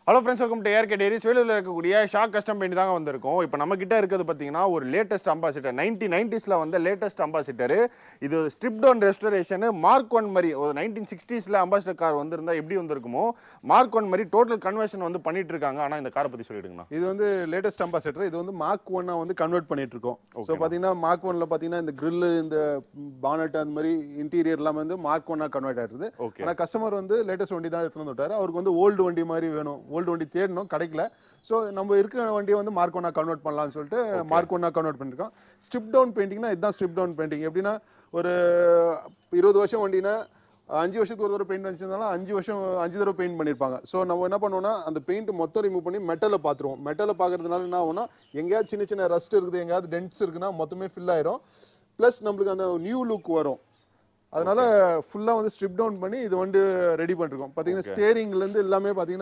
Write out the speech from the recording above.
Hello friends, welcome to arkdiaries. வேலூரில் இருக்கக்கூடிய shock custom paint தாங்க வந்திருக்கோம். இப்போ நம்ம கிட்ட இருக்கிறது பார்த்தீங்கன்னா ஒரு லேட்டஸ்ட் அம்பாசிடர் 1990s வந்து லேட்டஸ்ட் அம்பாசிடர். இது ஸ்ட்ரிப் டவுன் ரெஸ்டரேஷன் மார்க் 1 மாதிரி ஒரு 1960s அம்பாசிடர் கார் வந்திருந்தா எப்படி வந்திருக்குமோ மார்க் 1 மாதிரி டோட்டல் கன்வர்ஷன் வந்து பண்ணிட்டு இருக்காங்க. ஆனால் இந்த காரை பற்றி சொல்லிடுங்கண்ணா. இது வந்து லேட்டஸ்ட் அம்பாசிடர். இது வந்து மார்க் 1 வந்து கன்வெர்ட் பண்ணிட்டு இருக்கோம். ஸோ பார்த்தீங்கன்னா மார்க் 1ல பார்த்தீங்கன்னா இந்த கிரில் இந்த பானட் அந்த மாதிரி இன்டீரியர் எல்லாம் வந்து மார்க் 1 கன்வெர்ட் ஆயிடுது. ஆனால் கஸ்டமர் வந்து லேட்டஸ்ட் வண்டி தான் எடுத்துட்டு வந்துட்டாரு. அவருக்கு வந்து ஓல்டு வண்டி மாதிரி வேணும், ஓல்டு வண்டி தேடணும், கிடைக்கல. ஸோ நம்ம இருக்கிற வண்டியை வந்து மார்க் 1 கன்வெர்ட் பண்ணலாம்னு சொல்லிட்டு மார்க் 1 கன்வெர்ட் பண்ணிருக்கோம். ஸ்ட்ரிப் டவுன் பெயிண்டிங்னா இதுதான் ஸ்ட்ரிப் டவுன் பெயிண்டிங். எப்படின்னா ஒரு 20 வருஷம் வண்டினா 5 வருஷத்துக்கு ஒரு தடவை பெயிண்ட் வச்சிருந்தாலும் 5 தடவை பெயிண்ட் பண்ணியிருப்பாங்க. ஸோ நம்ம என்ன பண்ணுவோம்னா அந்த பெயிண்ட் மொத்தம் ரிமூவ் பண்ணி மெட்டலை பார்த்துருவோம். மெட்டலை பார்க்கறதுனால என்ன ஆகும்னா எங்கேயாவது சின்ன சின்ன ரஸ்ட் இருக்குது, எங்கேயாவது டென்ட்ஸ் இருக்குன்னா மொத்தமே ஃபில் ஆயிரும். ப்ளஸ் நம்மளுக்கு அந்த நியூ லுக் வரும். அதனால ஃபுல்லாக வந்து ஸ்ட்ரிப் டவுன் பண்ணி இது வந்து ரெடி பண்ணிருக்கோம். பார்த்தீங்கன்னா ஸ்டேரிங்லேருந்து எல்லாமே பார்த்தீங்கன்னா